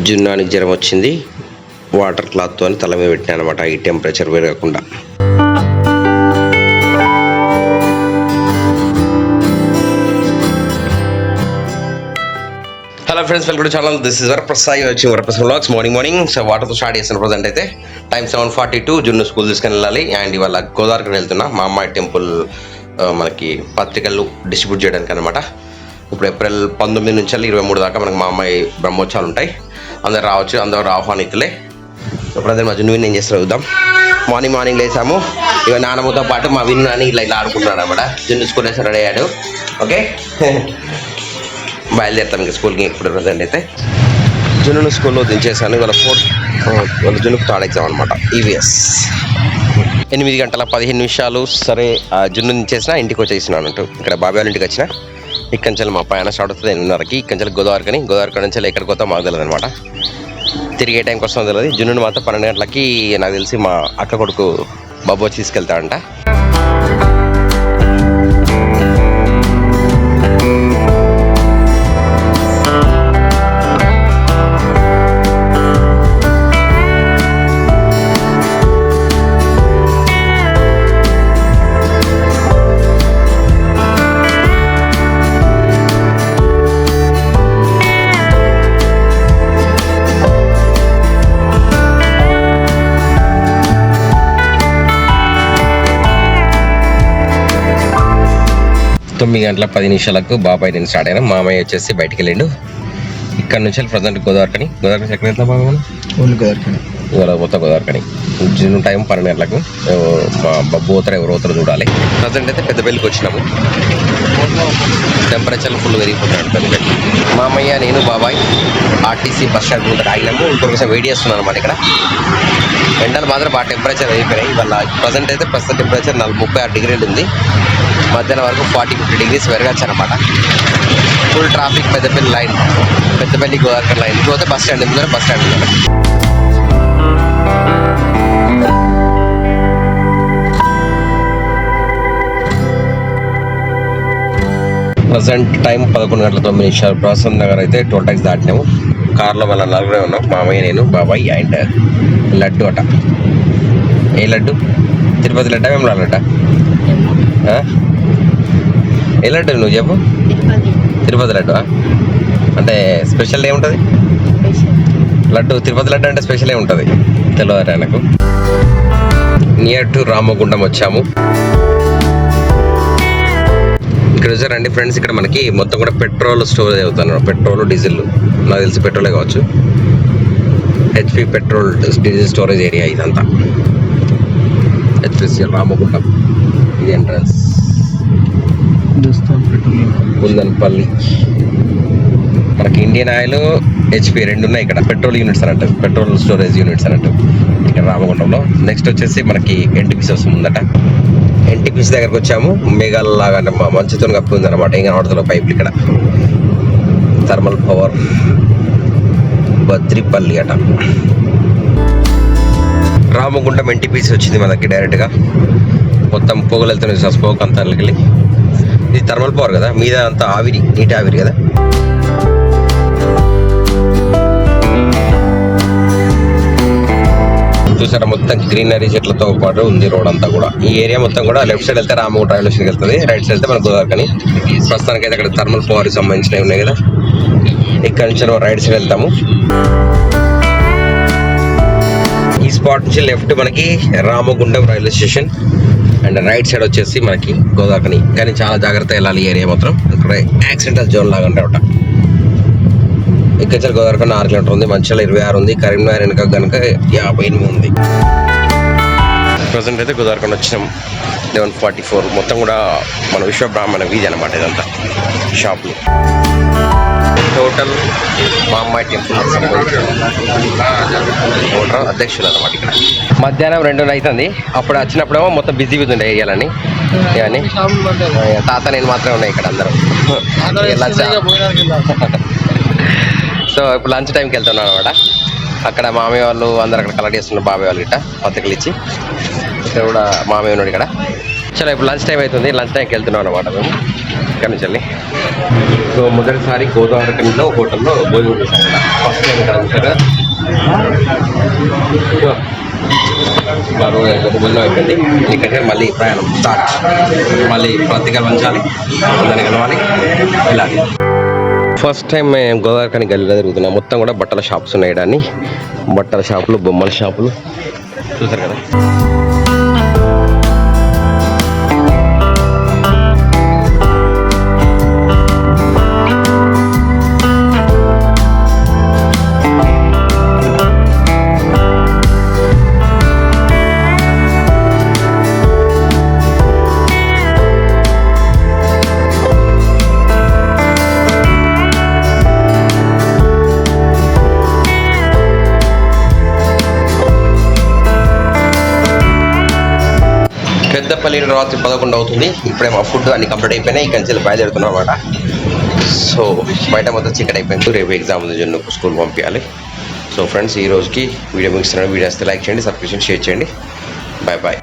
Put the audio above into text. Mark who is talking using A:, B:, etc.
A: జున్నానికి జ్వరం వచ్చింది, వాటర్ క్లాత్తో అని తల మీద పెట్టినా అనమాట, ఈ టెంపరేచర్ పెరగకుండా. Hello friends, welcome to channel. This is Varaprasad వచ్చి వరప్రసాద్ వ్లాగ్స్. మార్నింగ్ సో వాటర్తో స్టార్ట్ చేసిన ప్రజెంట్ అయితే టైం 7:42. జున్ను స్కూల్ తీసుకొని వెళ్ళాలి. అండ్ ఇవాళ గోదావరికి వెళ్తున్నా మా అమ్మాయి టెంపుల్ మనకి పత్రికలు డిస్ట్రిబ్యూట్ చేయడానికి అనమాట. ఇప్పుడు ఏప్రిల్ 19 నుంచి 23 దాకా మనకి మా అమ్మాయి బ్రహ్మోత్సవాలు ఉంటాయి. అందరు రావచ్చు, అందరూ ఆహ్వానితులే. ఇప్పుడు అదే మా జున్ను ఏం చేస్తారు చూద్దాం. మార్నింగ్ లేసాము. ఇక నాన్నమ్మతో పాటు మా విన్ అని ఇలా ఆడుకుంటున్నాడు అనమాట. జున్ను స్కూల్ వేసి రెడీ అయ్యాడు. ఓకే, బయలుదేరుతాం ఇంకా స్కూల్కి. ఇప్పుడు ప్రజెంట్ అయితే జున్ను స్కూల్లో దించేసాను. ఇవాళ వాళ్ళ జున్నుకు థర్డ్ ఎగ్జామ్ అనమాట, ఈవీఎస్. 8 గంటల 15 నిమిషాలు. సరే, జున్ను దించేసిన ఇంటికి వచ్చేసినాను అంటూ ఇక్కడ బాబాయ్ వాళ్ళ ఇంటికి వచ్చిన. ఇక్కడి నుంచి మా పైన స్టార్ట్ అవుతుంది 8:30కి. ఇక్కడి నుంచి గోదావరి నుంచి ఎక్కడికి పోతా మాకు తెలియదు అనమాట. తిరిగే టైంకి వస్తుందో తెలియదు. జున్నుని మాత్రం 12 గంటలకి నాకు తెలిసి మా అక్క కొడుకు బాబు వచ్చి తీసుకెళ్తాడంట. గంటల 10 నిమిషాలకు బాబాయ్ నేను స్టార్ట్ అయినా. మామయ్య వచ్చేసి బయటికి వెళ్ళిండు. ఇక్కడ నుంచి ప్రజెంట్ గోదావరికని ఎక్కడ వెళ్తాం బాబా మనం? ఇవాళ మొత్తం గోదావరికని. టైం 12 గంటలకు. మా బబ్బు పోతారు, ఎవరు పోతారో చూడాలి. ప్రజెంట్ అయితే పెద్దపల్లికి వచ్చినాము. టెంపరేచర్ ఫుల్ పెరిగిపోతున్నాడు పెద్దపల్లి. మామయ్య, నేను, బాబాయ్ ఆర్టీసీ బస్ స్టాండ్ ముందు ఆగినాము. ఇంకొకసారి వెయిట్ చేస్తున్నాను అనమాట. ఇక్కడ ఎండలు మాత్రం బాగా టెంపరేచర్ అయిపోయినాయి. ఇవాళ ప్రజెంట్ అయితే ప్రస్తుత టెంపరేచర్ 36 డిగ్రీలు ఉంది. మధ్యాహ్నం వరకు 40-50 డిగ్రీస్ పెరగచ్చు అనమాట. Full traffic Peddapalli line, Peddapalli Godavari line. పోతే బస్ స్టాండ్ ఎందుకంటే బస్ స్టాండ్ ప్రజెంట్ టైం 11 గంటల 9 నిమిషాలు. ప్రసాద్ నగర్ అయితే టోల్ ట్యాక్స్ దాటినాము. కార్లో మళ్ళీ 4 ఉన్నాం. మామయ్య, నేను, బాబాయ్ అండ్ లడ్డు అట. ఏ లడ్డు? తిరుపతి లడ్డా, వేములవాడ లడ్డా? ఏ లడ్డు నువ్వు చెప్పు? తిరుపతి లడ్డు. అంటే స్పెషల్ ఏముంటుంది లడ్డు? తిరుపతి లడ్డు అంటే స్పెషల్ ఏముంటుంది తెలియదు నాకు. నియర్ టు రామగుండం వచ్చాము. ఇక్కడ వచ్చారండి ఫ్రెండ్స్. ఇక్కడ మనకి మొత్తం కూడా పెట్రోల్ స్టోరేజ్ అవుతాను. పెట్రోల్, డీజిల్, నాకు తెలిసి పెట్రోలే కావచ్చు. HP petrol diesel storage area ఇదంతా. హెచ్పిసిఎల్ రామగుండం ఇది ఎంట్రన్స్. కుందన్పల్లి మనకి ఇండియన్ ఆయిల్, హెచ్పి 2 ఉన్నాయి ఇక్కడ. పెట్రోల్ యూనిట్స్ అన్నట్టు, పెట్రోల్ స్టోరేజ్ యూనిట్స్ అన్నట్టు ఇక్కడ రామగుండంలో. నెక్స్ట్ వచ్చేసి మనకి ఎన్టీపీసీ వస్తుందట. ఎన్టీపీసీ దగ్గరకు వచ్చాము. మేఘాల లాగా అంటే మంచుతో కప్పి ఉంది అనమాట. ఇంకా ఆడుతున్న పైపులు ఇక్కడ. థర్మల్ పవర్ బద్రిపల్లి అట. రామగుండం ఎన్టీపీసీ వచ్చింది మనకి డైరెక్ట్గా. మొత్తం పొగలు వెళ్తున్నాయి, స్మోక్ అంతా వెళ్ళి. ఇది థర్మల్ పవర్ కదా, మీద అంతా ఆవిరి, నీటి ఆవిరి కదా. చూసారా, మొత్తం గ్రీనరీ చెట్లతో పాటు ఉంది రోడ్ అంతా కూడా. ఈ ఏరియా మొత్తం కూడా లెఫ్ట్ సైడ్ వెళ్తే రామగుండం రైల్వే స్టేషన్కి వెళ్తుంది, రైట్ సైడ్ వెళ్తే మన గోదావరికని. ప్రస్తుతానికి అయితే అక్కడ థర్మల్ పవర్కి సంబంధించినవి ఉన్నాయి కదా. ఇక్కడ నుంచి రైట్ సైడ్ వెళ్తాము. ఈ స్పాట్ నుంచి లెఫ్ట్ మనకి Ramagundam railway station and right side వచ్చేసి మనకి గోదావరికని. కానీ చాలా జాగ్రత్తగా వెళ్ళాలి. ఈ ఏరియా మాత్రం ఇక్కడ యాక్సిడెంటల్ జోన్ లాగా ఉంటాయట. ఇక్కడ గోదావరికని 6 కిలోమీటర్ ఉంది. మంచిర్యాల 26 ఉంది. కరీంనగర్ వెనక కనుక 58 ఉంది. ప్రజెంట్ అయితే గోదావరికని వచ్చినాం. 11:44. మొత్తం కూడా మన విశ్వబ్రాహ్మణ వీధి అనమాట ఇదంతా. షాప్లు టోటల్ మా అమ్మాయి టెంపుల్ ఓటర్ అధ్యక్షులు అనమాట. ఇక్కడ మధ్యాహ్నం 2 అవుతుంది. అప్పుడు వచ్చినప్పుడేమో మొత్తం బిజీ ఉండే ఏరియాలని. ఇవన్నీ తాత నేను మాత్రమే ఉన్నాయి ఇక్కడ అందరూ. సో ఇప్పుడు లంచ్ టైంకి వెళ్తున్నాను అనమాట. అక్కడ మామయ్య వాళ్ళు అందరు అక్కడ కలెక్ట్ చేస్తున్నారు. బాబాయ్ వాళ్ళు ఇట్లా పత్రికలు ఇచ్చి. ఇక్కడ కూడా మామయ్య ఉన్నాడు ఇక్కడ. చలో ఇప్పుడు లంచ్ టైం అవుతుంది. లంచ్ టైంకి వెళ్తున్నాం అనమాట మేము. ఇక్కడ నుంచి వెళ్ళి. సో మొదటిసారి గోదావరిలో హోటల్లో భోజనం చేశాను కదా, ఫస్ట్ టైం ఇక్కడ చూసారా. భోజనం అయిపోయింది. ఇక్కడికి మళ్ళీ ప్రయాణం స్టార్ట్. మళ్ళీ ప్రతిగా పంచాలి, అందరిని కలవాలి, వెళ్ళాలి. ఫస్ట్ టైం మేము గోదావరికని గల్లీలో తిరుగుతున్నాం. మొత్తం కూడా బట్టల షాప్స్ ఉన్నాయి. దాన్ని బట్టల షాపులు, బొమ్మల షాపులు చూసారు కదా. పెద్దపల్లి రాత్రి 11 అవుతుంది. ఇప్పుడే మా ఫుడ్ అన్ని కంప్లీట్ అయిపోయినాయి. ఇక్కడి నుంచి బయలుదేరుతున్నాం అనమాట. సో బయట మొత్తం చీకటి అయిపోయింది. రేపు ఎగ్జామ్ ఉంది, జున్ను స్కూల్ పంపించాలి. సో ఫ్రెండ్స్, ఈ రోజుకి వీడియో ముగిస్తున్నాను. వీడియో వస్తే లైక్ చేయండి, సబ్స్క్రిప్షన్ షేర్ చేయండి. Bye bye.